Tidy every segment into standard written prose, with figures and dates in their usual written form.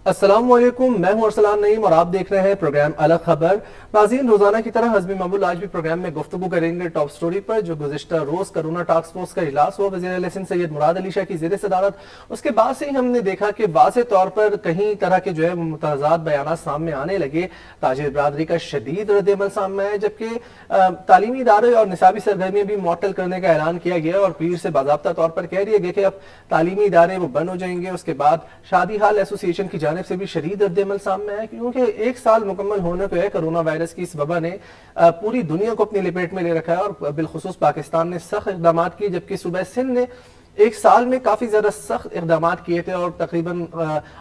अस्सलाम वालेकुम, मैं हूं अरसलान नईम और आप देख रहे हैं प्रोग्राम अलग खबर। नाज़रीन, रोजाना की तरह हज़मी मामूल आज भी प्रोग्राम में गुफ्तगू करेंगे टॉप स्टोरी पर, जो गुज़िश्ता रोज कोरोना टास्क फोर्स का इजलास हुआ वज़ीर आला सिंध सैयद मुराद अली शाह की ज़ेर सदारत। उसके बाद से ही हमने देखा कि वाज़ेह तौर पर कहीं तरह के जो है मुतज़ाद बयानात सामने आने लगे। ताजिर बरादरी का शदीद रद्द-ए-अमल सामने आया, जबकि तालीमी इदारे और निसाबी सरगर्मियाँ भी मअतल करने का ऐलान किया गया और पीर से बाज़ाब्ता तौर पर कह दिया गया कि अब तालीमी इदारे वो बंद हो जाएंगे। उसके बाद शादी हाल एसोसिएशन की जानिब से भी शदीद रद्द-ए-अमल सामने आया, क्योंकि एक साल मुकम्मल होने को है कोरोना वायरस की इस वबा ने पूरी दुनिया को अपनी लपेट में ले रखा है और बिलखुसूस पाकिस्तान ने सख्त इक़दाम किए, जबकि सूबा सिंध ने एक साल में काफी ज्यादा सख्त इक़दाम किए थे और तकरीबन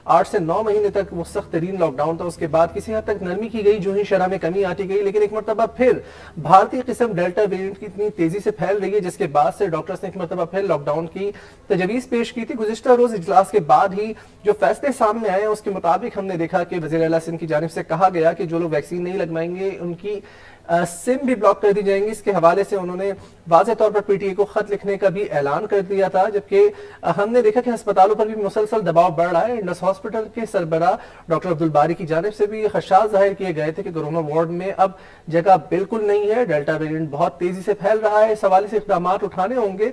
8 से 9 महीने तक वो सख्त तरीन लॉकडाउन था। उसके बाद किसी हद तक नरमी की गई, जो ही शरह में कमी आती गई, लेकिन एक मरतबा फिर भारतीय किस्म डेल्टा वेरिएंट की इतनी तेजी से फैल रही है, जिसके बाद से डॉक्टर्स ने एक मरतबा फिर लॉकडाउन की तजवीज़ पेश की थी। गुज़िश्ता रोज इजलास के बाद ही जो फैसले सामने आए उसके मुताबिक हमने देखा कि वज़ीर आला सिंध की जानिब से कहा गया कि जो लोग वैक्सीन नहीं लगवाएंगे उनकी सिम भी ब्लॉक कर दी जाएंगी। इसके हवाले से उन्होंने वाज़ेह तौर पर पीटीए को खत लिखने का भी ऐलान कर दिया था, जबकि हमने देखा कि अस्पतालों पर भी मुसलसल दबाव बढ़ रहा है। इंडस हॉस्पिटल के सरबराह डॉक्टर अब्दुल बारी की जानिब से भी खदशात जाहिर किए गए थे कि कोरोना वार्ड में अब जगह बिल्कुल नहीं है, डेल्टा वेरिएंट बहुत तेजी से फैल रहा है, इस हवाले से इक़दाम उठाने होंगे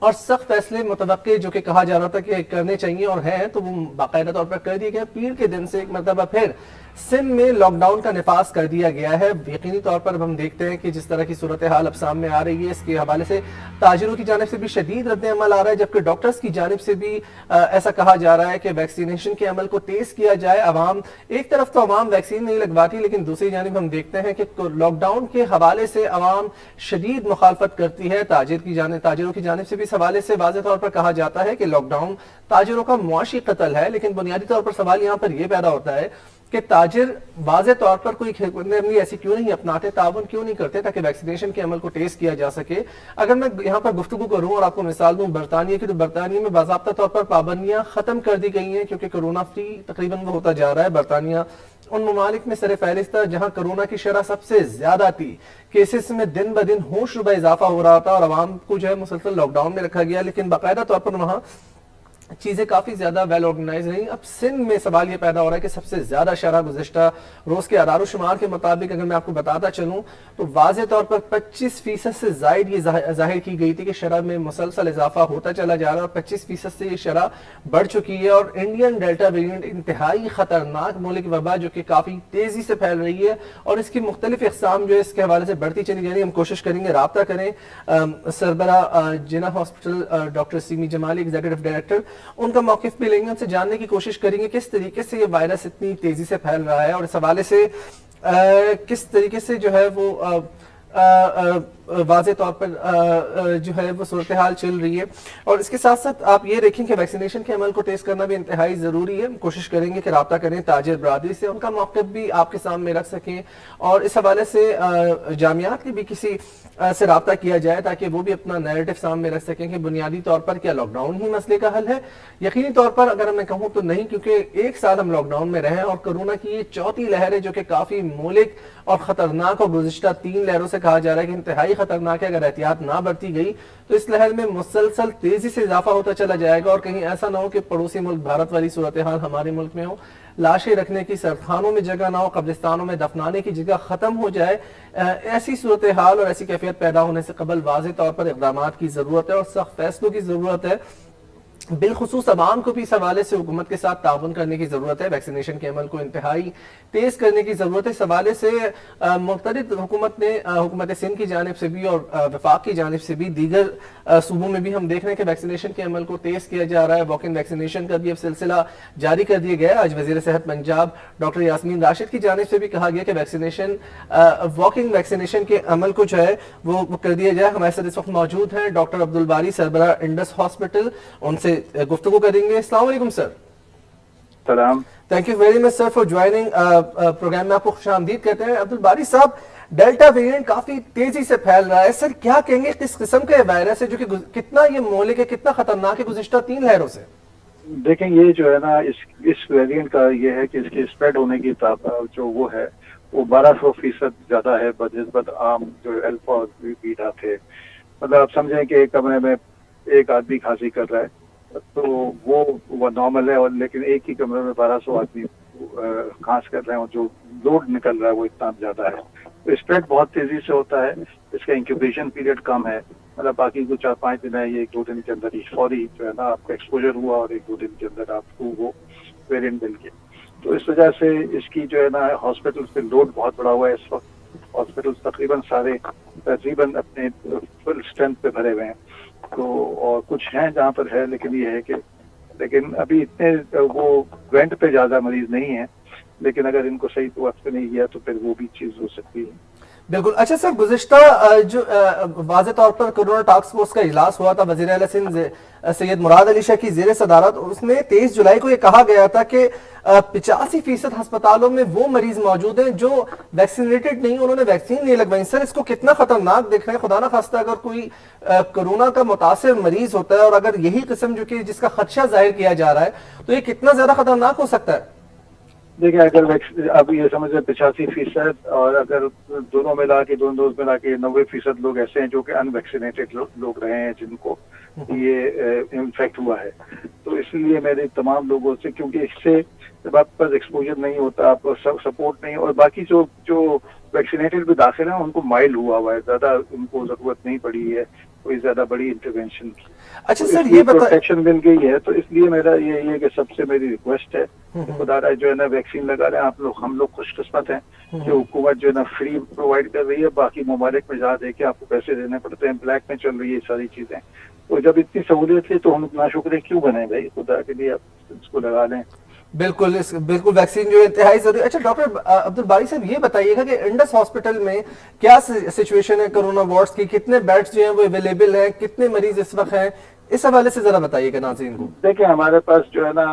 और सख्त फैसले मुतवक्के जो कि कहा जा रहा था कि करने चाहिए और हैं, तो वो बाकायदा तौर पर कर दिए गए। पीर के दिन से एक मरतबा फिर सिंध में लॉकडाउन का नफाज कर दिया गया है। यकीनी तौर पर हम देखते हैं कि जिस तरह की सूरत हाल अब सामने आ रही है, इसके हवाले से ताजिरों की जानिब से भी शदीद रद्द अमल आ रहा है, जबकि डॉक्टर्स की जानिब से भी ऐसा कहा जा रहा है कि वैक्सीनेशन के अमल को तेज किया जाए। अवाम एक तरफ तो अवाम वैक्सीन नहीं लगवाती, लेकिन दूसरी जानिब हम देखते हैं कि लॉकडाउन के हवाले से अवाम शदीद मुखालफत करती है। ताजिरों की जानिब से भी इस हवाले से वाज़ेह तौर पर कहा जाता है कि लॉकडाउन ताजिरों का मुआशी कत्ल है, लेकिन बुनियादी तौर पर सवाल यहाँ पर यह पैदा होता है कि ताजिर वाज़ेह तौर पर कोई खिदमत ऐसी क्यों नहीं अपनाते, ताउन क्यों नहीं करते ताकि वैक्सीनेशन के अमल को तेज किया जा सके। अगर मैं यहाँ पर गुफ्तगू करूँ और आपको मिसाल दूँ बरतानिया की, तो बरतानिया में बाज़ाब्ता तौर पर पाबंदियां खत्म कर दी गई हैं, क्योंकि कोरोना फ्री तकरीबन वो होता जा रहा है। बरतानिया उन ममालिक में सर फहरिस्त था जहाँ कोरोना की शरह सबसे ज्यादा थी, केसेस में दिन ब दिन होश रुबा इजाफा हो रहा था और आवाम को जो है मुसलसल लॉकडाउन में रखा गया, लेकिन बाकायदा तौर पर वहाँ चीजें काफी ज्यादा वेल ऑर्गेनाइज रही। अब सिंध में सवाल ये पैदा हो रहा है कि सबसे ज्यादा शरह गुज़िश्ता रोज के आदार शुमार के मुताबिक अगर मैं आपको बताता चलूं तो वाज़ेह तौर पर 25% से जायद ये जाहिर की गई थी कि शरह में मुसलसल इजाफा होता चला जा रहा है और 25% से ये शरह बढ़ चुकी है। और इंडियन डेल्टा वेरिएंट इंतहाई खतरनाक मौलिक वबा जो कि काफी तेजी से फैल रही है और इसकी मुख्तलिफ इकसाम जो है इसके हवाले से बढ़ती चली जा रही है। हम कोशिश करेंगे राब्ता करें सरबरा Jinnah hospital doctor Seemi Jamali executive director, उनका मौकिफ भी लेंगे, उनसे जानने की कोशिश करेंगे किस तरीके से ये वायरस इतनी तेजी से फैल रहा है और इस हवाले से किस तरीके से जो है वो वाज़ेह तौर पर जो है वो सूरत हाल चल रही है। और इसके साथ साथ आप ये देखें कि वैक्सीनेशन के अमल को तेज करना भी इंतहाई ज़रूरी है। कोशिश करेंगे कि राब्ता करें ताजिर बरादरी से, उनका मौक़िफ़ भी आपके सामने रख सकें और इस हवाले से जामियात की भी किसी से राब्ता किया जाए ताकि वो भी अपना नैरेटिव सामने रख सकें कि बुनियादी तौर पर क्या लॉकडाउन ही मसले का हल है। यकीनी तौर पर अगर मैं कहूँ तो नहीं, क्योंकि एक साल हम लॉकडाउन में रहे और कोरोना की ये चौथी लहर है जो कि काफ़ी मौलिक और ख़तरनाक और गुज़िश्ता 3 लहरों से कहा जा रहा है कि इंतहाई खतरनाक है। अगर एहतियात ना बरती गई तो इस लहर में मुसलसल तेजी से इजाफा होता चला जाएगा और कहीं ऐसा ना हो कि पड़ोसी मुल्क भारत वाली सूरत हाल हमारे मुल्क में हो, लाशें रखने की सरखानों में जगह ना हो, कब्रिस्तानों में दफनाने की जगह खत्म हो जाए। ऐसी सूरत हाल और ऐसी कैफियत पैदा होने से कबल वाज़ेह तौर पर इक़दाम की जरूरत है और सख्त फैसलों की जरूरत है। बिलखुसूस अवाम को भी इस हवाले से हुकूमत के साथ ताउन करने की जरूरत है। वैक्सीनेशन के अमल को इंतहाई तेज करने की जरूरत है। इस हवाले से मुख्तलिफ हुकूमत ने हुकूमत सिंध की जानिब से भी और वफाक की जानिब से भी दीगर सूबों में भी हम देख रहे हैं कि वैक्सीनेशन के अमल को तेज किया जा रहा है। वॉक इन वैक्सीनेशन का भी अब सिलसिला जारी कर दिया गया है। आज वज़ीर सेहत पंजाब डॉक्टर यास्मीन राशिद की जानिब से भी कहा गया कि वैक्सीनेशन वॉक इन वैक्सीनेशन के अमल को जो है वो कर दिया जाए। हमारे साथ इस वक्त मौजूद हैं डॉक्टर अब्दुल बारी सरबरा इंडस हॉस्पिटल, उनसे गुफ्तगू करेंगे। अस्सलाम वालेकुम सर। सलाम। Thank you very much sir for joining programme में, आपको खुशामदीद कहते हैं। अब्दुल बारी साहब, डेल्टा वेरिएंट काफी तेजी से फैल रहा है, सर क्या कहेंगे किस किस्म का वायरस है जो कि कितना ये मौलिक है, कितना खतरनाक है गुज़िश्ता 3 लहरों से? देखें, ये जो है ना इस वेरिएंट का ये है कि इसके स्प्रेड होने की जो वो है वो 1200% ज्यादा है बनिस्बत आम जो अल्फा और बीटा थे। मतलब आप समझें कि एक कमरे में एक आदमी खांसी कर रहा है तो वो नॉर्मल है, और लेकिन एक ही कमरे में 1200 आदमी खांस कर रहे हैं और जो लोड निकल रहा है वो इतना ज्यादा है, तो स्प्रेड बहुत तेजी से होता है। इसका इंक्यूबेशन पीरियड कम है, मतलब बाकी जो 4-5 दिन है, ये 1-2 दिन के अंदर ही फौरी जो है ना आपका एक्सपोजर हुआ और 1-2 दिन के अंदर आपको वो वेरिएंट मिल गया। तो इस वजह से इसकी जो है ना हॉस्पिटल पे लोड बहुत बड़ा हुआ है इस वक्त। हॉस्पिटल तकरीबन अपने फुल स्ट्रेंथ पे भरे हुए हैं, तो और कुछ हैं जहाँ पर है, लेकिन ये है कि अभी इतने वो वेंट पे ज्यादा मरीज नहीं है, लेकिन अगर इनको सही वक्त पे नहीं किया तो फिर वो भी चीज हो सकती है। बिल्कुल। अच्छा सर, गुज़िश्ता जो वाज़े तौर पर कोरोना टास्क फोर्स का इजलास हुआ था वज़ीर आला सिंध सैयद मुराद अली शाह की ज़ेर सदारत, उसमें 23 जुलाई को ये कहा गया था कि 85% अस्पतालों में वो मरीज मौजूद हैं जो वैक्सीनेटेड नहीं, उन्होंने वैक्सीन नहीं लगवाई। सर, इसको कितना खतरनाक देख रहे हैं? खुदा ना खास्ता अगर कोई कोरोना का मुतासिर मरीज होता है और अगर यही किस्म जो कि जिसका खदशा जाहिर किया जा रहा है, तो ये कितना ज्यादा खतरनाक हो सकता है? देखिए, अगर अब ये समझ 85%, और अगर दोनों मिला के, दोनों डोज मिला के 90% लोग ऐसे हैं जो कि अनवैक्सीनेटेड लोग रहे हैं जिनको ये इन्फेक्ट हुआ है, तो इसलिए मेरे तमाम लोगों से, क्योंकि इससे जब आप पर एक्सपोजर नहीं होता, आप सपोर्ट नहीं, और बाकी जो वैक्सीनेटेड भी दाखिल है उनको माइल्ड हुआ है, ज्यादा उनको जरूरत नहीं पड़ी है कोई ज्यादा बड़ी इंटरवेंशन की। अच्छा तो सर, ये प्रोटेक्शन मिल गई है, तो इसलिए मेरा ये है कि सबसे मेरी रिक्वेस्ट है कि खुदा जो है ना वैक्सीन लगा रहे हैं हम लोग खुशकिस्मत हैं कि हुकूमत जो है ना फ्री प्रोवाइड कर रही है। बाकी ममालिक में जा देके आपको पैसे देने पड़ते हैं, ब्लैक में चल रही है सारी चीजें। तो जब इतनी सहूलियत है तो हम नाशुक्र क्यों बने भाई, खुदा के लिए आप इसको लगा लें। बिल्कुल बिल्कुल, वैक्सीन जो इंतहाई जरूरी। अच्छा डॉक्टर अब्दुल बारी साहब, ये बताइएगा कि इंडस हॉस्पिटल में क्या सिचुएशन है कोरोना वार्ड्स की? कितने बेड्स जो हैं वो अवेलेबल हैं? कितने मरीज इस वक्त हैं? इस हवाले से जरा बताइएगा नाज़रीन को। देखिए, हमारे पास जो है ना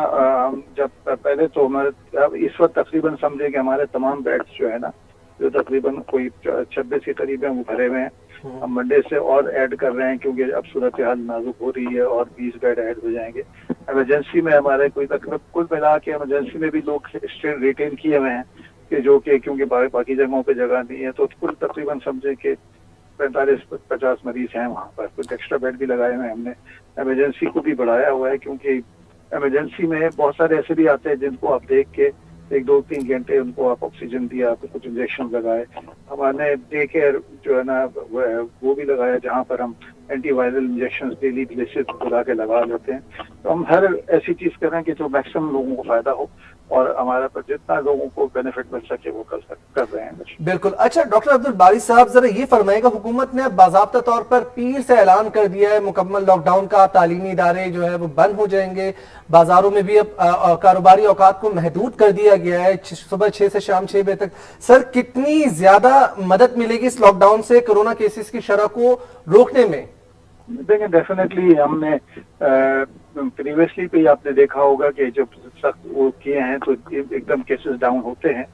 जब पहले तो हमारे इस वक्त तकरीबन समझे कि हमारे तमाम बेड्स जो है ना, जो तकरीबन कोई 26 के करीब हैं, वो भरे हुए हैं। हम मंडे से और ऐड कर रहे हैं क्योंकि अब सूरत हाल नाजुक हो रही है, और 20 बेड ऐड हो जाएंगे। इमरजेंसी में हमारे कोई तकरीबन कुल मिला के इमरजेंसी में भी लोग रिटेन किए हुए हैं कि जो कि क्योंकि बाकी जगहों पे जगह नहीं है, तो कुल तकरीबन समझे कि 45-50 मरीज हैं वहाँ पर। कुछ एक्स्ट्रा बेड भी लगाए हुए हैं हमने। इमरजेंसी को भी बढ़ाया हुआ है क्योंकि इमरजेंसी में बहुत सारे ऐसे भी आते हैं जिनको आप देख के 1-2-3 घंटे उनको आप ऑक्सीजन दिया, आपको कुछ इंजेक्शन लगाए। हमारे डे केयर जो है ना वो भी लगाया, जहाँ पर हम एंटीवायरल इंजेक्शन डेली बेसिस बुला के लगा लेते हैं। तो हम हर ऐसी चीज करें कि जो मैक्सिमम लोगों को फायदा हो और हमारा पर जितना लोगों को बेनिफिट मिल सके वो कर रहे हैं। बिल्कुल। अच्छा डॉक्टर अब्दुल बारी साहब, जरा ये फरमाएगा, हुकूमत ने अब बाज़ाब्ता तौर पर पीर से ऐलान कर दिया है मुकम्मल लॉकडाउन का, तालीमी इदारे जो है वो बंद हो जाएंगे, बाजारों में भी अब कारोबारी औकात को महदूद कर दिया गया है, सुबह 6 से शाम 6 बजे तक। सर, कितनी ज्यादा मदद मिलेगी इस लॉकडाउन से कोरोना केसेस की शरह को रोकने में? देखिए, डेफिनेटली हमने प्रीवियसली भी आपने देखा होगा कि जब सख्त वो किए हैं तो एकदम केसेस डाउन होते हैं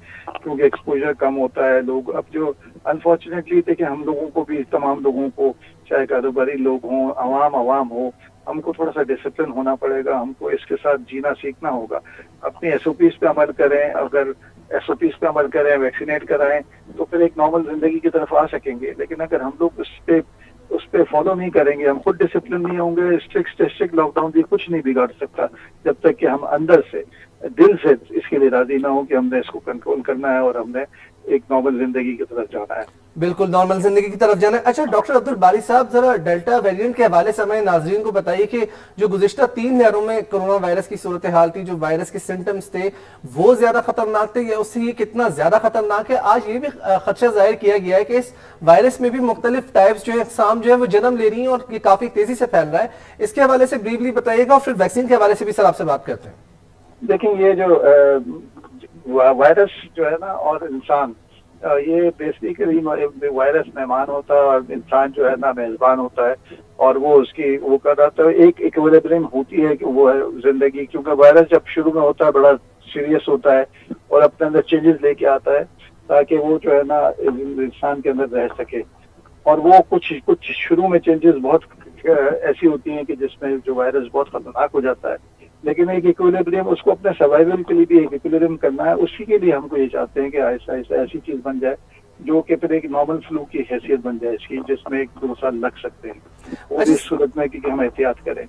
क्योंकि एक्सपोजर कम होता है। लोग अब जो अनफॉर्चुनेटली देखिए, हम लोगों को भी, तमाम लोगों को, चाहे कारोबारी लोग हों, आवाम हो, हमको थोड़ा सा डिसिप्लिन होना पड़ेगा। हमको इसके साथ जीना सीखना होगा। अपनी एसओपीज पे अमल करें, अगर एसओपीज पे अमल करें, वैक्सीनेट कराएं, तो फिर एक नॉर्मल जिंदगी की तरफ आ सकेंगे। लेकिन अगर हम लोग उस पे फॉलो नहीं करेंगे, हम खुद डिसिप्लिन नहीं होंगे, स्ट्रिक्ट लॉकडाउन भी कुछ नहीं बिगाड़ सकता जब तक कि हम अंदर से, दिल से इसके लिए राजी ना हो कि हमने इसको कंट्रोल करना है और हमने एक नॉर्मल जिंदगी की तरफ जाना है। बिल्कुल, नॉर्मल जिंदगी की तरफ जाना है। अच्छा डॉक्टर अब्दुल बारी साहब, जरा डेल्टा वेरिएंट के हवाले से हमें नाजरीन को बताइए कि जो गुज़िश्ता 3 लहरों में कोरोना वायरस की सूरत हाल थी, जो वायरस के सिम्टम्स थे वो ज्यादा खतरनाक थे या उससे ये कितना ज्यादा खतरनाक है? आज ये भी खदशा जाहिर किया गया है कि इस वायरस में भी मुख्तलिफ टाइप्स जो है, अक़साम जो है वो जन्म ले रही है और ये काफी तेजी से फैल रहा है। इसके हवाले से ब्रीफली बताइएगा और फिर वैक्सीन के हवाले से भी सर आपसे बात करते हैं। देखिए, ये जो वायरस जो है ना और इंसान, ये बेसिकली वायरस मेहमान होता है और इंसान जो है ना मेजबान होता है, और वो कर रहा था। एक इक्विलिब्रियम होती है कि वो है जिंदगी, क्योंकि वायरस जब शुरू में होता है बड़ा सीरियस होता है और अपने अंदर चेंजेस लेके आता है ताकि वो जो है ना इंसान के अंदर रह सके। और वो कुछ शुरू में चेंजेस बहुत ऐसी होती हैं कि जिसमें जो वायरस बहुत खतरनाक हो जाता है। लेकिन एक इक्विलिब्रियम, उसको अपने सर्वाइवल के लिए भी एक इक्विलिब्रियम करना है। उसी के लिए हमको ये चाहते हैं कि ऐसा ऐसी चीज बन जाए जो कि फिर एक नॉर्मल फ्लू की हैसियत बन जाए इसकी, जिसमें 1-2 साल लग सकते हैं। और इस सूरत में कि हम एहतियात करें।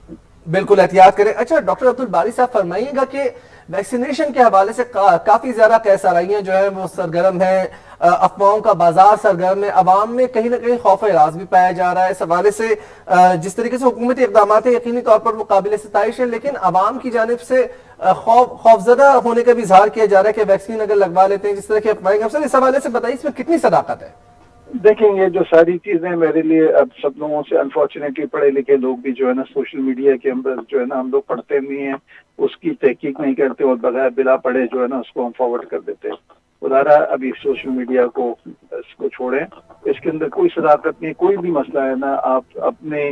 बिल्कुल एहतियात करें। अच्छा डॉक्टर अब्दुल बारी साहब फरमाइएगा कि वैक्सीनेशन के हवाले से काफी ज्यादा कैसाराइयां जो है वो सरगर्म है, अफवाहों का बाजार सरगर्म है, अवाम में कहीं ना कहीं खौफ इराज भी पाया जा रहा है इस हवाले से। जिस तरीके से हुकूमती इकदाम है यकीनी तौर पर वो काबिल सिताइश है, लेकिन अवाम की जानिब से खौफजदा होने का भी इजहार किया जा रहा है कि वैक्सीन अगर लगवा लेते हैं जिस तरह की अफवाहें। अफसर इस हवाले से बताइए इसमें कितनी सदाकत है? देखें, ये जो सारी चीजें मेरे लिए अब सब लोगों से अनफॉर्चुनेटली पढ़े लिखे लोग भी जो है ना सोशल मीडिया के अंदर जो है ना हम लोग पढ़ते नहीं है, उसकी तहकीक नहीं करते और बगैर बिला पढ़े जो है ना उसको हम फॉरवर्ड कर देते हैं। खुदारा अभी सोशल मीडिया को इसको छोड़ें, इसके अंदर कोई सदाकत नहीं, कोई भी मसला है ना आप अपने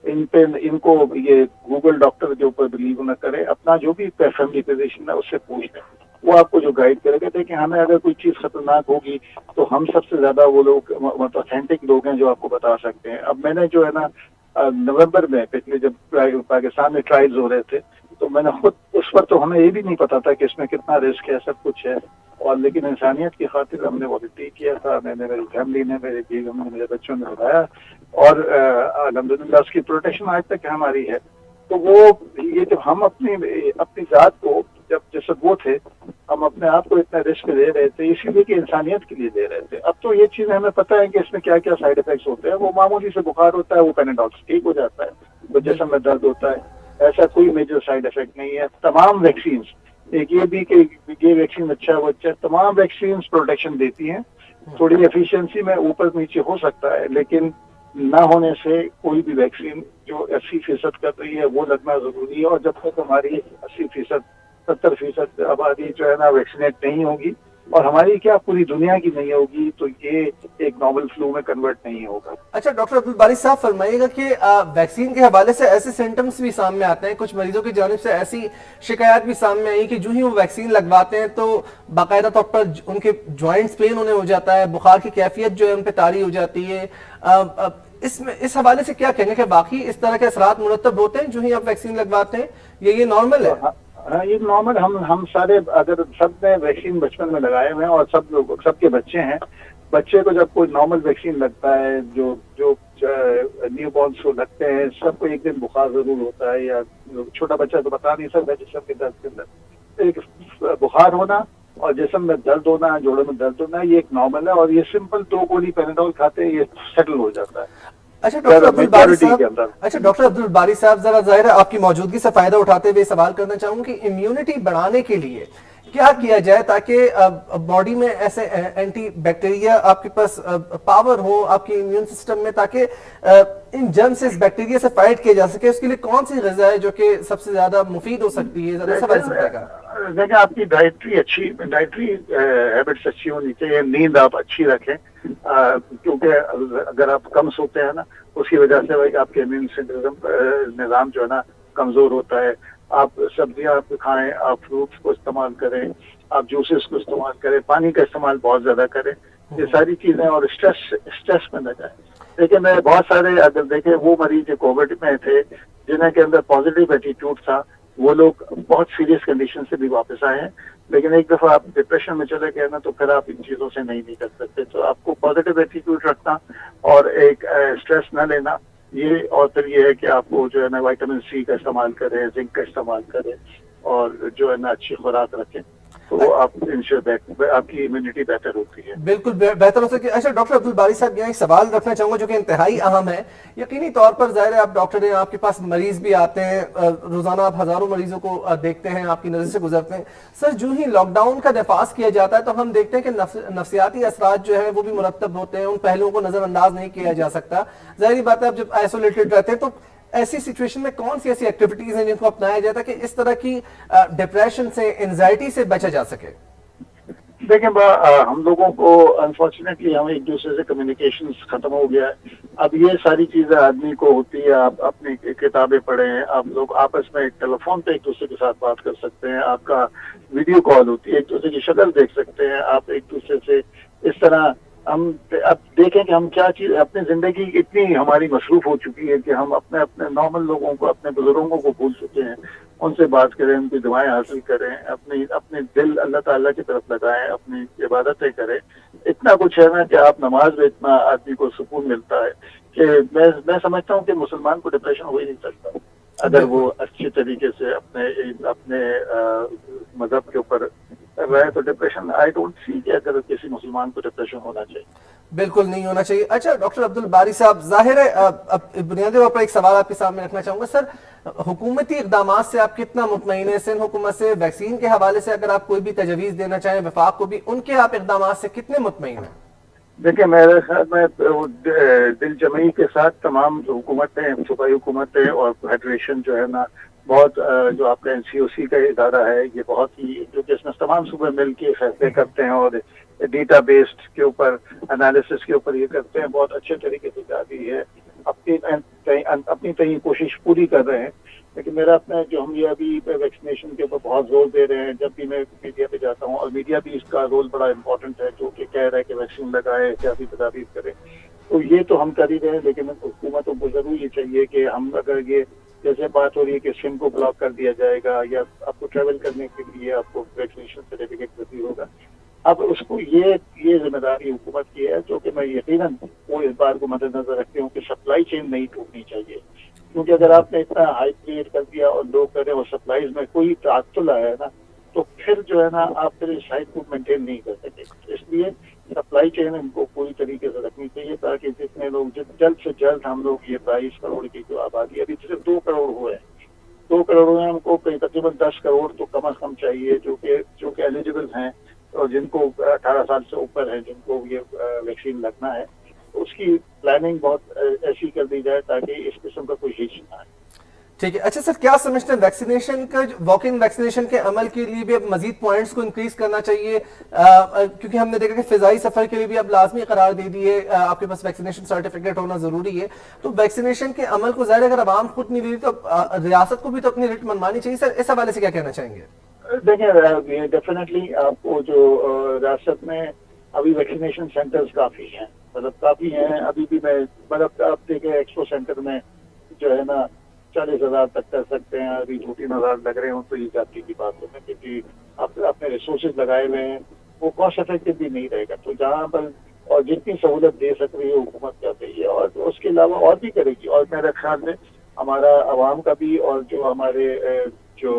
इनको ये गूगल डॉक्टर के ऊपर बिलीव न करें, अपना जो भी फैमिली फिजिशियन है उससे पूछ लें, वो आपको जो गाइड करेगा। देखिए हमें अगर कोई चीज खतरनाक होगी तो हम सबसे ज्यादा वो लोग मतलब ऑथेंटिक लोग हैं जो आपको बता सकते हैं। अब मैंने जो है ना नवंबर में पिछले जब पाकिस्तान में ट्रायल्स हो रहे थे तो मैंने खुद उस पर तो हमें ये भी नहीं पता था कि इसमें कितना रिस्क है, सब कुछ है, और लेकिन इंसानियत की खातिर हमने वॉलंटियर किया था, मैंने, मेरी फैमिली ने, मेरे बेगम ने, मेरे बच्चों ने बताया, और अल्हम्दुलिल्लाह उसकी प्रोटेक्शन आज तक हमारी है। तो वो ये जब हम अपनी जात को जब जैसे वो थे, हम अपने आप को इतना रिस्क दे रहे थे इसीलिए कि इंसानियत के लिए दे रहे थे। अब तो ये चीजें हमें पता है कि इसमें क्या क्या साइड इफेक्ट्स होते हैं। वो मामूली से बुखार होता है, वो पेनाडॉल से ठीक हो जाता है, वो जिस्म में दर्द होता है, ऐसा कोई मेजर साइड इफेक्ट नहीं है। तमाम वैक्सीन, एक ये भी कि ये वैक्सीन अच्छा है वो अच्छा है, तमाम वैक्सीन प्रोटेक्शन देती हैं। थोड़ी एफिशिएंसी में ऊपर नीचे हो सकता है, लेकिन ना होने से कोई भी वैक्सीन जो 80% कर रही है वो लगना जरूरी है। और जब तक हमारी 80%, 70% आबादी जो है ना वैक्सीनेट नहीं होगी, और हमारी क्या पूरी दुनिया की नहीं होगी, तो ये एक नॉवल फ्लू में कन्वर्ट नहीं होगा। अच्छा डॉक्टर अब्दुल बारी साहब फरमाइएगा कि वैक्सीन के हवाले से ऐसे सिम्टम्स भी सामने आते हैं, कुछ मरीजों की जानिब से ऐसी शिकायत भी सामने आई कि जो ही वो वैक्सीन लगवाते हैं तो बाकायदा तौर पर उनके जॉइंट्स पेन होने हो जाता है, बुखार की कैफियत जो है उन पर तारी हो जाती है। इस हवाले से क्या कहेंगे कि बाकी इस तरह के असरात मुरतब होते हैं जो ही आप वैक्सीन लगवाते हैं, ये नॉर्मल है? हाँ, ये नॉर्मल, हम सारे अगर सब ने वैक्सीन बचपन में लगाए हुए हैं और सब लोग, सबके बच्चे हैं, बच्चे को जब कोई नॉर्मल वैक्सीन लगता है, जो न्यू बॉर्न्स को लगते हैं, सबको एक दिन बुखार जरूर होता है, या छोटा बच्चा तो बता नहीं सकता जिस्म के दर्द के अंदर एक बुखार होना और जिस्म में दर्द होना, जोड़ों में दर्द होना, ये एक नॉर्मल है, और ये सिंपल 2 गोली पेनाडोल खाते हैं, ये सेटल हो जाता है। अच्छा डॉक्टर अब्दुल बारी साहब जरा जाहिर है आपकी मौजूदगी से फायदा उठाते हुए सवाल करना चाहूंगा कि इम्यूनिटी बढ़ाने के लिए क्या किया जाए ताकि बॉडी में ऐसे एंटी बैक्टीरिया आपके पास पावर हो आपके इम्यून सिस्टम में, ताकि इन जर्म से इस बैक्टीरिया से फाइट किया जा सके? उसके लिए कौन सी ग़िज़ा है जो कि सबसे ज्यादा मुफीद हो सकती है? देखिए, आपकी डाइटरी हैबिट्स अच्छी होनी चाहिए, नींद आप अच्छी रखें, क्योंकि अगर आप कम सोते हैं ना, उसकी वजह से भाई आपके इम्यून निज़ाम जो है ना कमजोर होता है। आप सब्जियां आप खाएं, आप फ्रूट्स को इस्तेमाल करें, आप जूसेस को इस्तेमाल करें, पानी का इस्तेमाल बहुत ज्यादा करें, ये सारी चीजें, और स्ट्रेस में न जाए। लेकिन मैं बहुत सारे अगर देखें वो मरीज जो कोविड में थे जिन्हें के अंदर पॉजिटिव एटीट्यूड था, वो लोग बहुत सीरियस कंडीशन से भी वापस आए हैं। लेकिन एक दफा आप डिप्रेशन में चले गए ना, तो फिर आप इन चीजों से नहीं निकल सकते। तो आपको पॉजिटिव एटीट्यूड रखना और एक स्ट्रेस न लेना, ये, और फिर ये है कि आपको जो है ना विटामिन सी का इस्तेमाल करें, जिंक का इस्तेमाल करें, और जो है ना अच्छी खुराक रखें, तो आप आपकी इम्यूनिटी बेहतर होती है। बिल्कुल बेहतर हो सके। अच्छा डॉक्टर अब्दुल बारी साहब यहाँ एक सवाल रखना चाहूंगा जो कि इंतहाई अहम है। यकीनी तौर पर जाहिर है आप डॉक्टर हैं, आपके पास मरीज भी आते हैं, रोजाना आप हजारों मरीजों को देखते हैं, आपकी नजर से गुजरते हैं। सर जो ही लॉकडाउन का नफाज किया जाता है तो हम देखते हैं कि नफ्सियाती असरात जो है वो भी मुरतब होते हैं, उन पहलुओं को नजरअंदाज नहीं किया जा सकता। जाहिर बात है आप जब आइसोलेटेड रहते हैं तो ऐसी सिचुएशन में कौन सी ऐसी एक्टिविटीज हैं जिनको अपनाया जाता है कि इस तरह की डिप्रेशन से, एंजाइटी से बचा जा सके? देखें, हम लोगों को अनफॉर्चुनेटली हम एक दूसरे से कम्युनिकेशन खत्म हो गया है। अब ये सारी चीजें आदमी को होती है, आप अपनी किताबें पढ़ें, आप लोग आपस में टेलीफोन पे एक दूसरे के साथ बात कर सकते हैं, आपका वीडियो कॉल होती है, एक दूसरे की शक्ल देख सकते हैं, आप एक दूसरे से इस तरह। हम अब देखें कि हम क्या चीज, अपनी जिंदगी इतनी हमारी मसरूफ हो चुकी है कि हम अपने नॉर्मल लोगों को, अपने बुजुर्गों को भूल चुके हैं। उनसे बात करें, उनकी दुआएं हासिल करें, अपने दिल अल्लाह ताला की तरफ लगाएं, अपनी इबादतें करें। इतना कुछ है ना कि आप नमाज में इतना आदमी को सुकून मिलता है कि मैं समझता हूँ कि मुसलमान को डिप्रेशन हो ही नहीं सकता। اگر وہ اچھی طریقے سے اپنے مذہب کے اوپر رہے تو ڈپریشن آئی ڈونٹ سی کہ اگر کسی مسلمان کو ڈپریشن ہونا چاہیے. بالکل نہیں ہونا چاہیے. اچھا ڈاکٹر عبد الباری صاحب, ظاہر ہے بنیادی طور پر ایک سوال آپ کے سامنے رکھنا چاہوں گا. سر, حکومتی اقدامات سے آپ کتنا مطمئن ہیں؟ سندھ حکومت سے ویکسین کے حوالے سے اگر آپ کوئی بھی تجویز دینا چاہیں, وفاق کو بھی, ان کے آپ اقدامات سے کتنے مطمئن ہیں؟ دیکھیں, میرے خیال میں دل جمعی کے ساتھ تمام حکومتیں, صوبائی حکومتیں اور فیڈریشن جو ہے نا, بہت جو آپ کا NCOC کا ادارہ ہے, یہ بہت ہی, جو کہ اس میں تمام صوبے مل کے فیصلے کرتے ہیں اور ڈیٹا بیسڈ کے اوپر, انالیسس کے اوپر یہ کرتے ہیں, بہت اچھے طریقے سے جاری ہے, اپنی کوشش پوری کر رہے ہیں. لیکن میرا اپنا جو ہم یہ ابھی ویکسینیشن کے اوپر بہت زور دے رہے ہیں, جب بھی میں میڈیا پہ جاتا ہوں, اور میڈیا بھی اس کا رول بڑا امپورٹنٹ ہے, جو کہ کہہ رہا ہے کہ ویکسین لگائے, احتیاطی تدابیر کرے, تو یہ تو ہم کر ہی رہے ہیں. لیکن حکومتوں کو ضرور یہ چاہیے کہ ہم, اگر یہ جیسے بات ہو رہی ہے کہ سم کو بلاک کر دیا جائے گا یا آپ کو ٹریول کرنے کے لیے آپ کو ویکسینیشن سرٹیفکیٹ ضروری ہوگا, اب اس کو یہ ذمہ داری حکومت کی ہے, جو کہ میں یقیناً وہ اس بات کو مد نظر رکھتی ہوں کہ سپلائی چین نہیں ٹوٹنی چاہیے. کیونکہ اگر آپ نے اتنا ہائی کریٹ کر دیا اور لوگ کریں اور سپلائیز میں کوئی تعطل آیا ہے نا, تو پھر جو ہے نا آپ پھر اس سائٹ کو مینٹین نہیں کر سکتے. اس لیے سپلائی چین ان کو پوری طریقے سے رکھنی چاہیے, تاکہ جتنے لوگ جلد سے جلد ہم لوگ یہ 22 کروڑ کی جو آبادی, ابھی صرف 2 کروڑ ہوئے ہیں, 2 کروڑ میں ہم کو تقریباً 10 کروڑ تو کم از کم چاہیے جو کہ ایلیجیبل ہیں اور جن کو 18 سال سے اوپر ہیں, جن کو یہ ویکسین لگنا ہے. اس کی پلاننگ بہت ایسی کر دی جائے تاکہ اس قسم کا کوئی ہچ نہ آئے. ٹھیک ہے. اچھا سر, کیا سمجھتے ہیں ویکسینیشن کا, واک ان ویکسینیشن کے عمل کے لیے بھی اب مزید پوائنٹس کو انکریز کرنا چاہیے؟ کیونکہ ہم نے دیکھا کہ فضائی سفر کے لیے بھی اب لازمی قرار دے دیے, آپ کے پاس ویکسینیشن سرٹیفکیٹ ہونا ضروری ہے. تو ویکسینیشن کے عمل کو ظاہر اگر عوام خود نہیں لے تو ریاست کو بھی تو اپنی رٹ منوانی چاہیے. سر, اس حوالے سے کیا کہنا چاہیں گے؟ دیکھیں, ڈیفینیٹلی آپ کو جو ریاست میں ابھی ویکسینیشن سینٹرز کافی ہیں, کافی ہیں. ابھی بھی میں آپ دیکھیں ایکسپو سینٹر میں جو ہے نا 40,000 تک کر سکتے ہیں, ابھی 2-3 ہزار لگ رہے ہوں تو یہ جاتی کی بات ہے, کیونکہ آپ اپنے ریسورسز لگائے ہوئے ہیں, وہ کاسٹ افیکٹو بھی نہیں رہے گا. تو جہاں پر اور جتنی سہولت دے سک رہی ہے حکومت کر رہی ہے, اور اس کے علاوہ اور بھی کرے گی. اور میرے خیال میں ہمارا عوام کا بھی, اور جو ہمارے جو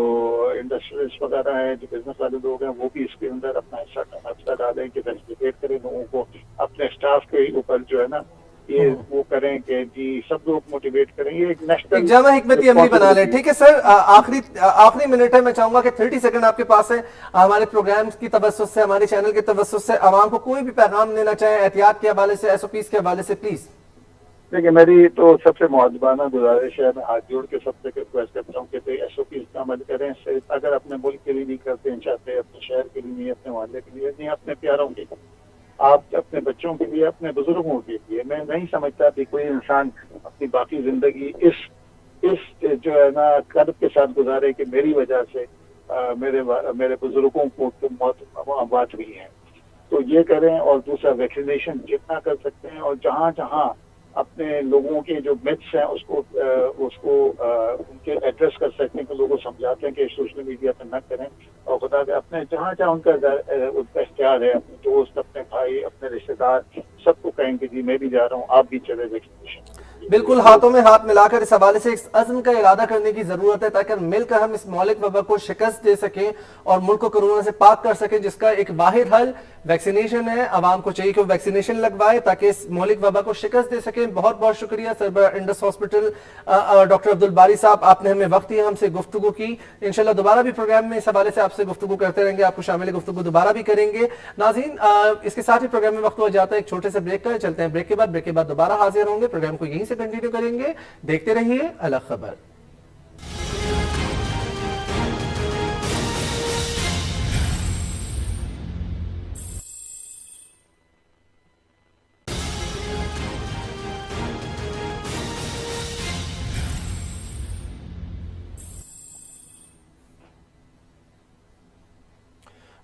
انڈسٹریز وغیرہ ہیں, جو بزنس والے لوگ ہیں, وہ بھی اس کے اندر اپنا حصہ ڈالیں کہ فیسیلیٹیٹ کریں لوگوں کو, اپنے اسٹاف کے اوپر جو ہے نا یہ وہ کریں کہ جی سب لوگ موٹیویٹ کریں. یہ ایک نیشنل جامع حکمتی عملی بنا لیں. ٹھیک ہے سر, آخری منٹ ہے, میں چاہوں گا کہ 30 سیکنڈ آپ کے پاس ہے, ہمارے پروگرام کی توسط سے, ہمارے چینل کے توسط سے عوام کو کوئی بھی پیغام دینا چاہیں احتیاط کے حوالے سے, SOPs کے حوالے سے, پلیز. دیکھیے, میری تو سب سے معذبانہ گزارش ہے, میں ہاتھ جوڑ کے سب سے ریکویسٹ کرتا ہوں کہ SOPs کا عمل کریں. اگر اپنے ملک کے لیے نہیں کرتے ہیں چاہتے, اپنے شہر کے لیے نہیں, اپنے محلے کے لیے نہیں, اپنے پیاروں کے لیے, آپ اپنے بچوں کے لیے, اپنے بزرگوں کے لیے, میں نہیں سمجھتا کہ کوئی انسان اپنی باقی زندگی اس جو ہے نا قدر کے ساتھ گزارے کہ میری وجہ سے میرے بزرگوں کو موت بات ہوئی ہے. تو یہ کریں, اور دوسرا ویکسینیشن جتنا کر سکتے ہیں, اور جہاں جہاں اپنے لوگوں کے جو متس ہیں اس کو ان کے ایڈریس کر سکتے ہیں, کہ لوگوں کو سمجھاتے ہیں کہ سوشل میڈیا پہ نہ کریں, اور خدا کے اپنے جہاں جہاں ان کا اختیار ہے, اپنے دوست, اپنے بھائی, اپنے رشتے دار, سب کو کہیں کہ جی میں بھی جا رہا ہوں, آپ بھی چلے ویکسینیشن. بالکل, ہاتھوں میں ہاتھ ملا کر اس حوالے سے ایک عزم کا ارادہ کرنے کی ضرورت ہے, تاکہ مل کر ہم اس مہلک وبا کو شکست دے سکیں اور ملک کو کورونا سے پاک کر سکیں, جس کا ایک واحد حل ویکسینیشن ہے. عوام کو چاہیے کہ وہ ویکسینیشن لگوائے تاکہ اس مہلک وبا کو شکست دے سکیں. بہت بہت شکریہ سربراہ Indus hospital doctor Abdul Bari صاحب, آپ نے ہمیں وقت دیا, ہم سے گفتگو کی. انشاءاللہ دوبارہ بھی پروگرام میں اس حوالے سے آپ سے گفتگو کرتے رہیں گے, آپ کو شامل گفتگو دوبارہ بھی کریں گے. ناظرین, اس کے ساتھ ہی پروگرام میں وقت ہو جاتا ہے ایک چھوٹے سے بریک کا, چلتے ہیں بریک کے بعد دوبارہ حاضر ہوں گے. پروگرام کو یہیں سے کنٹینیو کریں گے. دیکھتے رہیے الگ خبر.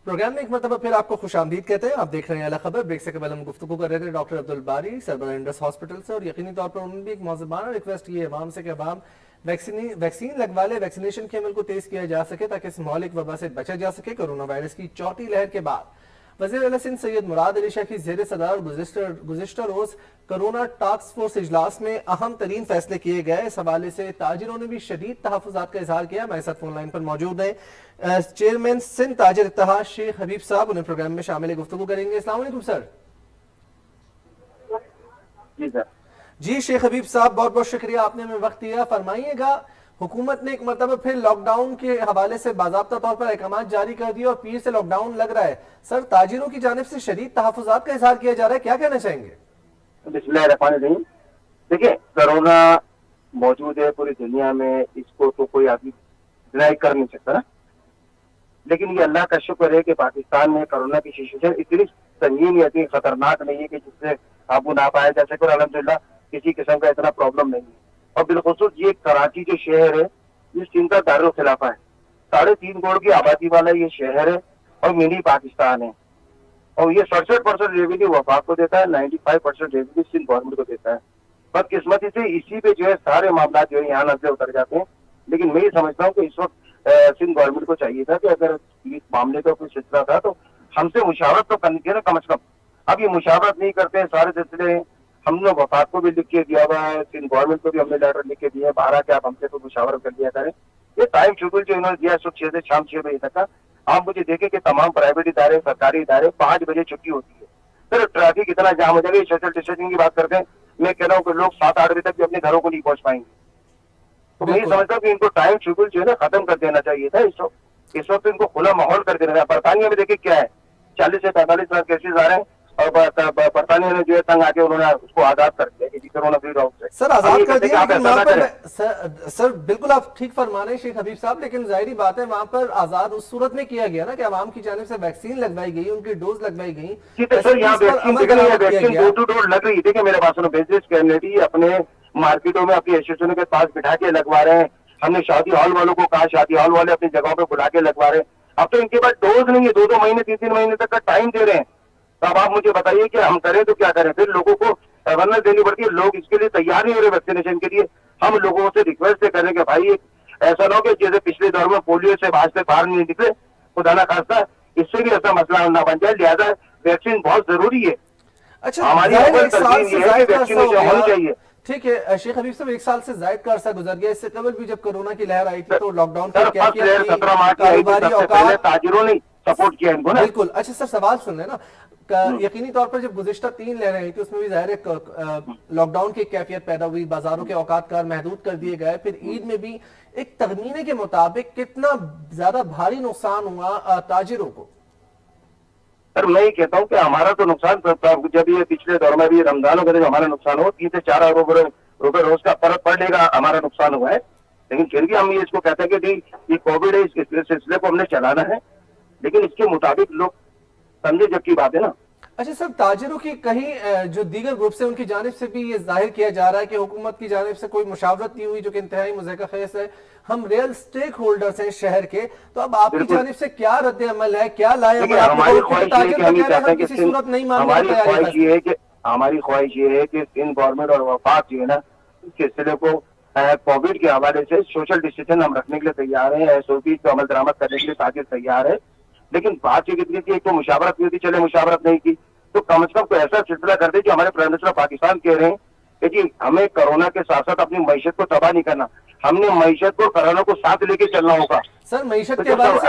پروگرام میں ایک مرتبہ پھر آپ کو خوش آمدید کہتے ہیں. آپ دیکھ رہے ہیں الگ خبر. بریک سے قبل ہم گفتگو کر رہے تھے ڈاکٹر عبد الباری سربراہ انڈس ہاسپٹل سے, اور یقینی طور پر انہوں نے بھی ایک معذبانہ ریکویسٹ کی ہے عوام سے کہ عوام ویکسین لگوا لے, ویکسینیشن کے عمل کو تیز کیا جا سکے تاکہ اس مہلک وبا سے بچا جا سکے. کورونا وائرس کی چوتھی لہر کے بعد वज़ीर आला सिंध सैयद मुराद अली शाह की ज़ेर सदार गुज़िश्ता रोज़ कोरोना टास्क फोर्स इजलास में अहम तरीन फैसले किए गए। इस हवाले से ताजिरों ने भी शदीद तहफ़्फ़ुज़ात का इजहार किया। हमारे साथ फोन लाइन पर मौजूद हैं चेयरमैन सिंध ताजिर इत्तेहाद शेख हबीब साहब, उन्हें प्रोग्राम में शामिल गुफ्तगू करेंगे। अस्सलाम वालेकुम सर। जी सर। जी शेख हबीब साहब, बहुत बहुत शुक्रिया, आपने हमें वक्त दिया। फरमाइएगा, हुकूमत ने एक मरतबा फिर लॉकडाउन के हवाले से बाज़ाब्ता तौर पर अहकाम जारी कर दिए और पीर से लॉकडाउन लग रहा है। सर, ताजिरों की जानिब से शदीद तहफ़्फ़ुज़ात का इजहार किया जा रहा है, क्या कहना चाहेंगे? बिस्मिल्लाहिर्रहमानिर्रहीम। देखिए, कोरोना मौजूद है पूरी दुनिया में, इसको तो कोई आदमी डिनाई कर नहीं सकता ना। लेकिन ये अल्लाह का शुक्र है कि पाकिस्तान में कोरोना की सिचुएशन इतनी संगीन या इतनी खतरनाक नहीं है कि जिससे काबू ना पाया जा सके, और अल्हम्दुलिल्लाह किसी किस्म का इतना प्रॉब्लम नहीं है। और बिलखुसूस ये कराची जो शहर है, ये सिंध का दारुल खिलाफा है। 3.5 करोड़ की आबादी वाला ये शहर है और मिनी पाकिस्तान है। और ये 67% रेवेन्यू वफाक को देता है, 95% रेवेन्यू सिंध गवर्नमेंट को देता है। बदकिस्मती से इसी पे जो है सारे मामला जो है यहाँ नजर उतर जाते हैं। लेकिन मैं ये समझता हूँ कि इस वक्त सिंध गवर्नमेंट को चाहिए था कि अगर इस मामले का कोई सिलसिला था तो हमसे मुशावरत तो करनी चाहिए ना कम से कम। अब ये मुशावरत नहीं करते हैं, सारे सिलसिले हमने वफाक को भी लिख के दिया हुआ है, सिंध गवर्नमेंट को भी हमने लेटर लिख के दिया है, 12 के आप हमसे तो मुशावरत कर दिया करें। ये टाइम शेड्यूल जो इन्होंने दिया सुबह 6 से शाम 6 बजे तक का, आप मुझे देखें कि तमाम प्राइवेट इदारे, सरकारी इदारे 5 बजे छुट्टी होती है। फिर ट्रैफिक इतना जाम हो जाएगा। सोशल डिस्टेंसिंग की बात करते हैं, मैं कह रहा हूँ कि लोग 7-8 बजे तक भी अपने घरों को नहीं पहुंच पाएंगे। तो मैं ये समझता हूँ कि इनको टाइम शेड्यूल जो है ना खत्म कर देना चाहिए था। इस वक्त इनको खुला माहौल कर देना था। बरतानिया में देखिए क्या है, 40 से 45 लाख केसेज आ रहे हैं और बरतानिया ने जो है तंग आके उन्होंने उसको आजाद कर दिया कि कोरोना फ्री राउंड से। सर, आजाद कर दिया, लेकिन वहाँ पर सर बिल्कुल आप ठीक फरमा रहे हैं शेख हबीब साहब, लेकिन जाहिर बात है वहाँ पर आजाद उस सूरत में किया गया ना कि अवाम की जानिब से वैक्सीन लगवाई गई, उनकी डोज लगवाई गई। सर यहाँ वैक्सीन डोर टू डोर लग रही है। देखिए मेरे पास बिजनेस कम्युनिटी अपने मार्केटों में अपनी एसोसिएशनों के पास बिठा के लगवा रहे हैं। हमने शादी हॉल वालों को कहा, शादी हॉल वाले अपनी जगहों पे बुला के लगवा रहे हैं। अब तो इनके पास डोज नहीं है, 2-2 महीने 3-3 महीने तक का टाइम दे रहे हैं। तो अब आप मुझे बताइए कि हम करें तो क्या करें? फिर लोगों को अवेयरनेस देनी पड़ती है, लोग इसके लिए तैयार नहीं हो रहे वैक्सीनेशन के लिए। हम लोगों से रिक्वेस्ट करें कि भाई ऐसा ना हो कि जैसे पिछले दौर में पोलियो से आज तक बाहर नहीं निकले, खुदा ना खास्ता इससे भी ऐसा मसला ना बन जाए। लिहाजा वैक्सीन बहुत जरूरी है। अच्छा, हमारी वैक्सीनेशन होनी चाहिए। ठीक है शेख हबीब साहब, 1 साल से ज्यादा का अरसा गुजर गया। इससे कबल भी जब कोरोना की लहर आई थी तो लॉकडाउन ताजिरों ने सपोर्ट किया इनको ना। बिल्कुल। अच्छा सर, सवाल सुन लें ना, यकीनी तौर पर जब गुज़िश्ता 3 लहरें आई थी उसमें भी जाहिर है लॉकडाउन की कैफियत पैदा हुई, बाजारों के औकात कार महदूद कर दिए गए। फिर ईद में भी एक तखमीने के मुताबिक कितना ज्यादा भारी नुकसान हुआ ताजिरों को? सर मैं ये कहता हूँ कि हमारा तो नुकसान जब ये पिछले दौर में भी रमजान वगैरह जो हमारा नुकसान हो 3 से 4 अरब रुपए रोज का फर्क पड़ेगा, हमारा नुकसान हुआ है। लेकिन फिर भी हम ये इसको कहते हैं कि ये कोविड है, इस सिलसिले को हमने चलाना है, लेकिन इसके मुताबिक लोग समझे जब की बात है ना। अच्छा सर, ताजिरों की कहीं जो दीगर ग्रुप से उनकी जानिब से भी ये जाहिर किया जा रहा है कि हुकूमत की जानिब से कोई मुशावरत नहीं हुई, जो कि इंतहाई मुज़क्कर खेस है। हम रियल स्टेक होल्डर्स हैं शहर के, तो अब आपकी जानिब से क्या रद्द अमल है, क्या लाए? हमारी ख्वाहिश ये है कि हम चाहते हैं कि सिंध गवर्नमेंट और वफाक जो है ना इस सिलसिले को कोविड के हवाले से सोशल डिस्टेंसिंग हम रखने के लिए तैयार है, SOP को अमल दरामद करने के लिए ताजिर तैयार है। लेकिन बात ये कितनी थी, एक तो मुशावरत नहीं थी, चले मुशावरत नहीं की तो कम से कम कोई ऐसा सिलसिला कर दे कि हमारे प्राइम मिनिस्टर पाकिस्तान कह रहे हैं कि जी हमें कोरोना के साथ साथ अपनी मईशत को तबाह नहीं करना, हमने मईशत को कोरोना को साथ लेके चलना होगा। सर मईशत के हवाले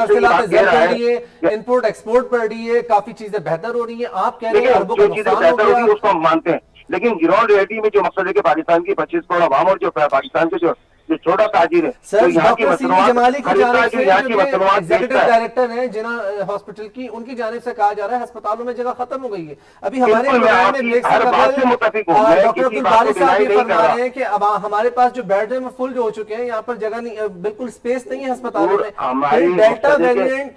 से इम्पोर्ट एक्सपोर्ट बढ़ रही है, काफी चीजें बेहतर हो रही है, आप कह रहे हैं जो चीजें बेहतर हो रही है उसको हम मानते हैं। लेकिन ग्राउंड रियलिटी में जो मकसद है कि पाकिस्तान की 25 करोड़ आवाम और जो पाकिस्तान के जो छोटा ताजिर है, सर डॉक्टर सीवी जमाली की जानिब से एग्जीक्यूटिव डायरेक्टर हैं जिना हॉस्पिटल की, उनकी जानिब से कहा जा रहा है अस्पतालों में जगह खत्म हो गई है। अभी हमारे डॉक्टर अब्दुल बारी साहब ये फरमा रहे हैं कि अब हमारे पास जो बेड है वो फुल हो चुके हैं, यहाँ पर जगह नहीं, बिल्कुल स्पेस नहीं है अस्पतालों में। डेल्टा वेरिएंट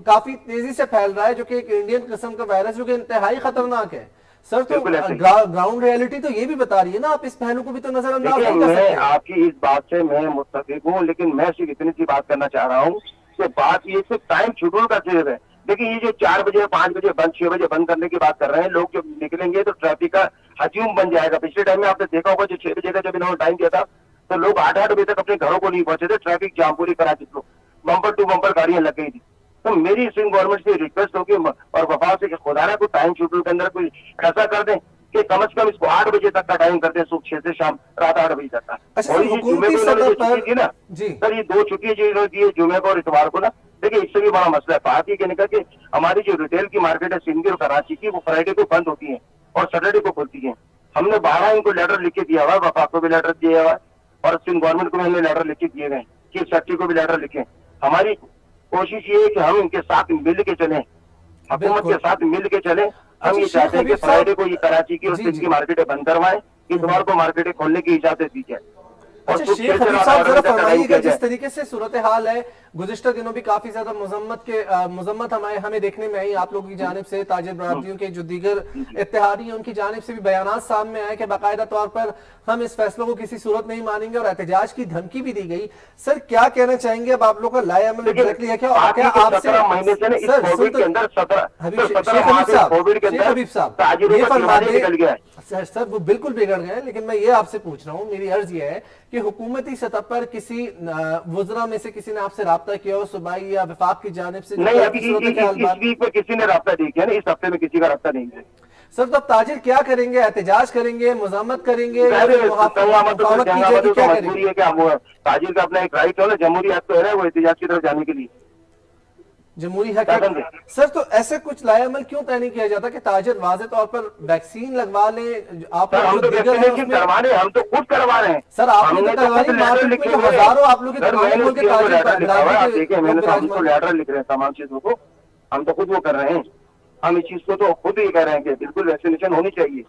काफी तेजी से फैल रहा है जो कि एक इंडियन किस्म का वायरस जो कि इंतहाई खतरनाक है। सर तो ग्राउंड रियलिटी तो ये भी बता रही है ना, आप इस पहलू को भी तो नजरअंदाज नहीं कर सकते। आपकी इस बात से मैं मुत्तफिक हूँ, लेकिन मैं सिर्फ इतनी सी बात करना चाह रहा हूँ कि बात ये सिर्फ टाइम शेड्यूल का चीज है। देखिए ये जो 4 बजे 5 बजे बंद 6 बजे बंद करने की बात कर रहे हैं, लोग जब निकलेंगे तो ट्रैफिक का हजूम बन जाएगा। पिछले टाइम में आपने देखा होगा जो 6 बजे का जब इन्होंने टाइम दिया था तो लोग 8-8 बजे तक अपने घरों को नहीं पहुंचे थे, ट्रैफिक जाम पूरी कराची को बम्पर टू बम्पर गाड़ियां लग गई थी। تو میری سندھ گورنمنٹ سے ریکویسٹ ہوگی اور وفا سے کہ خدا نہ کوئی ٹائم شیڈول کے اندر کوئی ایسا کر دیں کہ کم از کم اس کو 8 بجے تک کا ٹائم کرتے ہیں، صبح 6 سے شام رات 8 بجے تک کا. اچھا اور سر، یہ جمعے حکومتی کو انہوں نے جو سطح چھٹی دی نا پر جی سر، یہ 2 چھٹی جو انہوں نے دی ہے جمعے کو اور اتوار کو نا، دیکھیے اس سے بھی بڑا مسئلہ ہے. بات یہ کہنے کا کہ ہماری جو ریٹیل کی مارکیٹ ہے سندھ اور کراچی کی، وہ فرائیڈے کو بند ہوتی ہے اور سیٹرڈے کو کھلتی ہے. ہم نے 12 ان کو لیٹر لکھ کے دیا ہوا ہے، وفاق کو بھی لیٹر دیا ہوا ہے اور سندھ گورنمنٹ کو بھی ہم نے لیٹر لکھ کے دیے گئے، چیف سیکرٹری کو بھی لیٹر لکھے. ہماری کوشش یہ ہے کہ ہم ان کے ساتھ مل کے چلیں، حکومت کے ساتھ مل کے چلیں. ہم یہ چاہتے ہیں کہ فرائیڈے کو یہ کراچی کی اور سندھ کی مارکیٹیں بند کروائیں، اتوار کو مارکیٹیں کھولنے کی اجازت دی جائے. اچھا شیخ حبیب صاحب ذرا فرمائیے گا، جس طریقے سے صورتحال ہے گزشتہ دنوں بھی کافی زیادہ مذمت ہمیں دیکھنے میں آئی آپ لوگوں کی جانب سے، تاجر برادریوں کے جو دیگر اتحادی ہیں ان کی جانب سے بھی بیانات سامنے آئے کہ باقاعدہ طور پر ہم اس فیصلوں کو کسی صورت نہیں مانیں گے اور احتجاج کی دھمکی بھی دی گئی. سر کیا کہنا چاہیں گے اب آپ لوگ کا لائے عمل ایگزیکٹلی ہے کیا؟ آپ سے شیخ حبیب صاحب یہ فرما دیں سر، وہ بالکل بگڑ گئے، لیکن میں یہ آپ سے پوچھ رہا ہوں، میری عرض یہ ہے کہ حکومتی سطح پر کسی وزراء میں سے کسی نے آپ سے رابطہ کیا ہو صوبائی یا وفاق کی جانب سے؟ نہیں، ابھی اس ویک میں کسی نے رابطہ نہیں کیا نا، اس ہفتے میں کسی کا رابطہ نہیں کیا. سر تو اب تاجر کیا کریں گے؟ احتجاج کریں گے، مذمت کریں گے، مجبوری ہے کہ تاجر کا اپنا ایک رائٹ ہے نا، جمہوری حق تو ہے وہ احتجاج کی طرف جانے کے لیے. جمہوری حق سر، تو ایسے کچھ لائے عمل کیوں طے نہیں کیا جاتا کہ تاجر واضح طور پر ویکسین لگوا لیں؟ آپ ہم تو ویکسینیشن کروا رہے ہیں، ہم تو خود کروا رہے ہیں سر. آپ نے ہزاروں آپ لوگ دیکھیں میں نے ہم تو لیٹر لکھ رہے ہیں تمام چیزوں کو، ہم تو خود وہ کر رہے ہیں. ہم اس چیز کو تو خود ہی کہہ رہے ہیں کہ بالکل ویکسینیشن ہونی چاہیے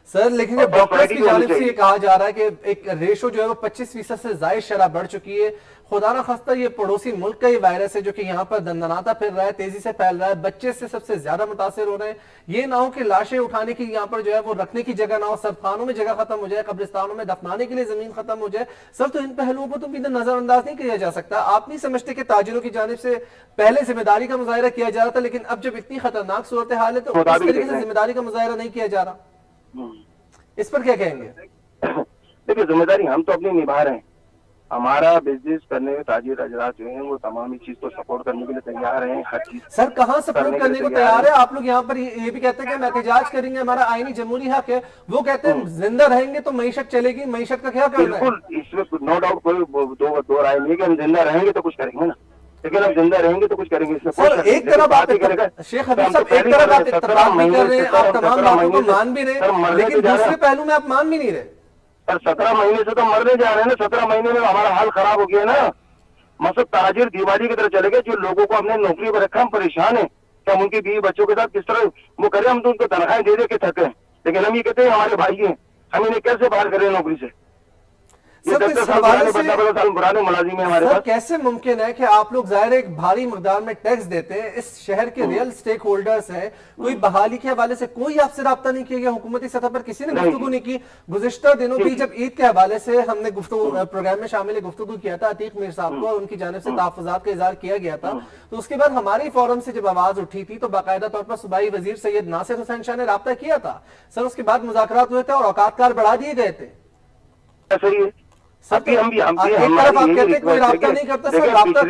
سر. لیکن ڈاکٹرز کی جانب سے یہ کہا جا رہا ہے کہ ایک ریشو جو ہے وہ 25% سے زائد شرح بڑھ چکی ہے. خدا نہ خواستہ یہ پڑوسی ملک کا یہ وائرس ہے جو کہ یہاں پر دندناتا پھر رہا ہے، تیزی سے پھیل رہا ہے، بچے سے سب سے زیادہ متاثر ہو رہے ہیں. یہ نہ ہو کہ لاشیں اٹھانے کی یہاں پر جو ہے وہ رکھنے کی جگہ نہ ہو، سرخانوں میں جگہ ختم ہو جائے، قبرستانوں میں دفنانے کے لیے زمین ختم ہو جائے. سر تو ان پہلوؤں کو تو بھی نظر انداز نہیں کیا جا سکتا. آپ نہیں سمجھتے کہ تاجروں کی جانب سے پہلے ذمہ داری کا مظاہرہ کیا جا رہا تھا، لیکن اب جب اتنی خطرناک صورتحال ہے تو اس طریقے سے ذمہ داری کا مظاہرہ نہیں کیا جا رہا؟ اس پر کیا کہیں گے؟ دیکھیے ذمہ داری ہم تو اپنی نبھا رہے ہیں. ہمارا بزنس کرنے میں تاجر حضرات جو ہیں وہ تمام چیز کو سپورٹ کرنے کے لیے تیار ہیں. ہر چیز سر کہاں سپورٹ کرنے کو تیار ہے؟ آپ لوگ یہاں پر یہ بھی کہتے ہیں کہ ہم احتجاج کریں گے، ہمارا آئینی جمہوری حق ہے. وہ کہتے ہیں زندہ رہیں گے تو معیشت چلے گی، معیشت کا کیا کرنا ہے؟ بالکل، اس میں نو ڈاؤٹ کوئی دو رائے نہیں کہ ہم زندہ رہیں گے تو کچھ کریں گے نا، لیکن ہم زندہ رہیں گے تو کچھ کریں گے. اس میں سر ایک طرف آپ شیخ حبیب صاحب ایک طرف آپ اتفاق بھی کر رہے ہیں، آپ تمام باتوں کو مان بھی رہے ہیں، لیکن دوسرے پہلو میں آپ مان بھی نہیں رہے. سر 17 مہینے سے تو مرنے جا رہے ہیں نا، 17 مہینے میں ہمارا حال خراب ہو گیا نا. مطلب تاجر دیوالی کی طرح چلے گئے. جو لوگوں کو ہم نے نوکری پر رکھا ہم پریشان ہیں کہ ہم ان کی بیوی بچوں کے ساتھ کس طرح وہ کریں. ہم تو ان کو تنخواہیں دے دے کے تھکے ہیں، لیکن ہم یہ کہتے ہیں ہمارے بھائی ہیں، ہم انہیں کیسے باہر کریں نوکری سے؟ سر کیسے ممکن ہے کہ آپ لوگ ظاہر ایک بھاری مقدار میں ٹیکس دیتے ہیں، اس شہر کے ریئل سٹیک ہولڈرز ہیں، کوئی بحالی کے حوالے سے کوئی آپ سے رابطہ نہیں کیا گیا؟ حکومتی سطح پر کسی نے گفتگو نہیں کی؟ گزشتہ دنوں بھی جب عید کے حوالے سے ہم نے پروگرام میں شامل گفتگو کیا تھا عتیق میر صاحب کو اور ان کی جانب سے تحفظات کا اظہار کیا گیا تھا، تو اس کے بعد ہماری فورم سے جب آواز اٹھی تھی تو باقاعدہ طور پر صوبائی وزیر سید ناصر حسین شاہ نے رابطہ کیا تھا. سر اس کے بعد مذاکرات ہوئے تھے اور اوقات کار بڑھا دیے گئے تھے. ایک طرف آپ کہتے ہیں کوئی رابطہ نہیں کرتا. سر رابطہ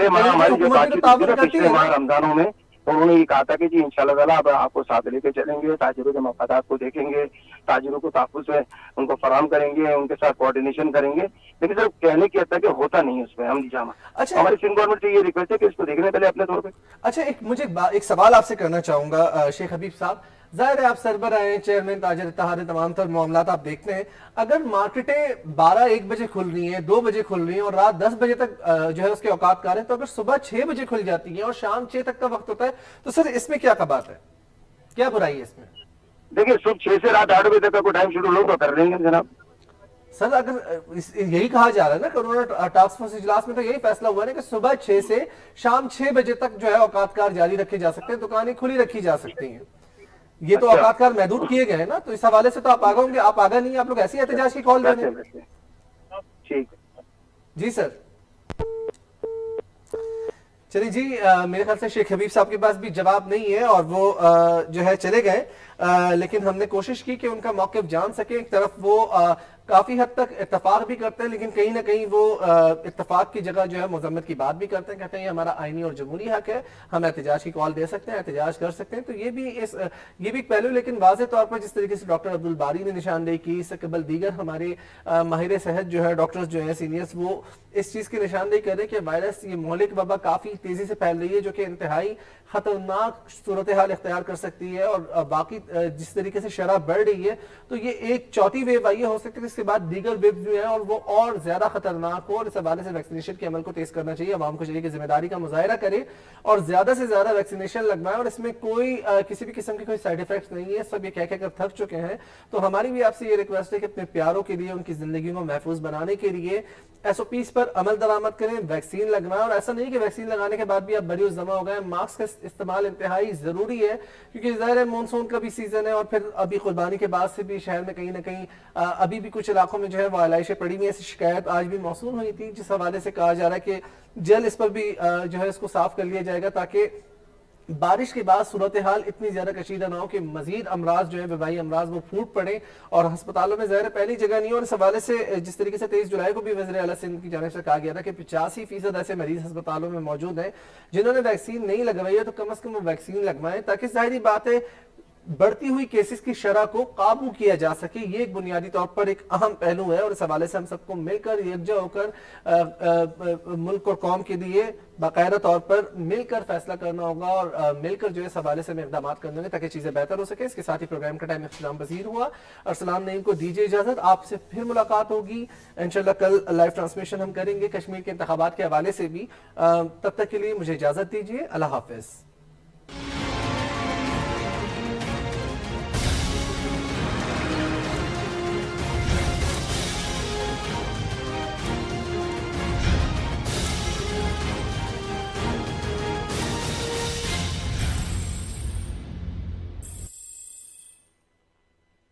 رمضانوں میں انہوں نے یہ کہا تھا کہ جی انشاءاللہ تعالیٰ اب آپ کو ساتھ لے کے چلیں گے، تاجروں کے مفادات کو دیکھیں گے، تاجروں کو تحفظ میں ان کو فراہم کریں گے، ان کے ساتھ کوآرڈینیشن کریں گے. لیکن سر کہنے کی حد تک کہ ہوتا نہیں اس میں عملی جامع. ہماری سندھ گورنمنٹ سے یہ ریکویسٹ ہے کہ اس کو دیکھنے پہلے اپنے طور پہ. اچھا مجھے ایک سوال آپ سے کرنا چاہوں گا شیخ حبیب صاحب. ظاہر ہے آپ سربراہ ہیں، چیئرمین تاجر اتحاد، تمام تر معاملات آپ دیکھتے ہیں. اگر مارکیٹیں 12-1 بجے کھل رہی ہیں، 2 بجے کھل رہی ہیں اور رات 10 بجے تک جو ہے اس کے اوقات کار ہیں، تو اگر صبح 6 بجے کھل جاتی ہیں اور شام 6 تک کا وقت ہوتا ہے تو سر اس میں کیا بات ہے؟ کیا برائی ہے اس میں؟ دیکھیں صبح 6 سے رات 8 بجے تک کا کوئی ٹائم شیڈول ہو تو کر لیں گے جناب. سر اگر یہی کہا جا رہا ہے نا کرونا ٹاسک فورس اجلاس میں، تو یہی فیصلہ ہوا ہے کہ صبح 6 سے شام 6 بجے تک جو ہے اوقات کار جاری رکھے جا سکتے ہیں، دکانیں کھلی رکھی جا سکتی ہیں. یہ تو اوقات کار محدود کیے گئے ہیں نا، تو اس حوالے سے تو آپ آگاہ ہوں گے. آپ آگاہ نہیں ہیں، آپ لوگ ایسی احتجاج کی کال دے رہے ہیں. ٹھیک جی سر. چلیے جی، میرے خیال سے شیخ حبیب صاحب کے پاس بھی جواب نہیں ہے اور وہ جو ہے چلے گئے. لیکن ہم نے کوشش کی کہ ان کا موقف جان سکیں. ایک طرف وہ کافی حد تک اتفاق بھی کرتے ہیں لیکن کہیں نہ کہیں وہ اتفاق کی جگہ جو ہے مذمت کی بات بھی کرتے ہیں, کہتے ہیں یہ ہمارا آئینی اور جمہوری حق ہے, ہم احتجاج کی کال دے سکتے ہیں, احتجاج کر سکتے ہیں. تو یہ بھی ایک پہلو, لیکن واضح طور پر جس طریقے سے ڈاکٹر عبدالباری نے نشاندہی کی, اس سے قبل دیگر ہمارے ماہر صحت جو ہے ڈاکٹرز جو ہیں سینئرز, وہ اس چیز کی نشاندہی کر رہے ہیں کہ وائرس, یہ مہلک وبا کافی تیزی سے پھیل رہی ہے جو کہ انتہائی خطرناک صورتحال اختیار کر سکتی ہے, اور باقی جس طریقے سے شرح بڑھ رہی ہے تو یہ ایک چوتھی ویو آئی ہو سکتی ہے, اس کے بعد دیگر ویو جو ہے اور وہ اور زیادہ خطرناک ہو. اور اس حوالے سے ویکسینیشن کے عمل کو تیز کرنا چاہیے, عوام کو چاہیے کہ ذمہ داری کا مظاہرہ کرے اور زیادہ سے زیادہ ویکسینیشن لگوائیں, اور اس میں کوئی کسی بھی قسم کی کوئی سائیڈ افیکٹس نہیں ہے, سب یہ کہہ کر تھک چکے ہیں. تو ہماری بھی آپ سے یہ ریکویسٹ ہے کہ اپنے پیاروں کے لیے, ان کی زندگی کو محفوظ بنانے کے لیے ایس او پیز پر عمل درآمد کریں, ویکسین لگوائیں. اور ایسا نہیں کہ ویکسین لگانے کے بعد بھی آپ بریوس جمع ہو گئے, ماسک کا استعمال انتہائی ضروری ہے کیونکہ ظاہر ہے مونسون کا بھی سیزن ہے, اور پھر ابھی قربانی کے بعد سے بھی شہر میں کہیں نہ کہیں ابھی بھی کچھ علاقوں میں جو ہے وہ علائشیں پڑی ہوئی. ایسی شکایت آج بھی موصول ہوئی تھی جس حوالے سے کہا جا رہا ہے کہ جلد اس پر بھی جو ہے اس کو صاف کر لیا جائے گا تاکہ بارش کے بعد صورتحال اتنی زیادہ کشیدہ نہ ہو کہ مزید امراض جو ہیں وبائی امراض وہ پھوٹ پڑیں, اور ہسپتالوں میں ظاہر پہلی جگہ نہیں. اور اس حوالے سے جس طریقے سے 23 جولائی کو بھی وزیر اعلیٰ سندھ کی جانب سے کہا گیا تھا کہ 85% ایسے مریض ہسپتالوں میں موجود ہیں جنہوں نے ویکسین نہیں لگوائی ہے, تو کم از کم وہ ویکسین لگوائیں تاکہ ظاہری بات ہے بڑھتی ہوئی کیسز کی شرح کو قابو کیا جا سکے. یہ ایک بنیادی طور پر ایک اہم پہلو ہے, اور اس حوالے سے ہم سب کو مل کر یکجا ہو کر ملک اور قوم کے لیے باقاعدہ طور پر مل کر فیصلہ کرنا ہوگا, اور مل کر جو ہے اس حوالے سے اقدامات کرنے ہوں گے تاکہ چیزیں بہتر ہو سکے. اس کے ساتھ ہی پروگرام کا ٹائم اختتام پذیر ہوا. ارسلان نعیم کو دیجیے اجازت, آپ سے پھر ملاقات ہوگی انشاءاللہ. کل لائیو ٹرانسمیشن ہم کریں گے کشمیر کے انتخابات کے حوالے سے بھی. تب تک کے لیے مجھے اجازت دیجیے, اللہ حافظ.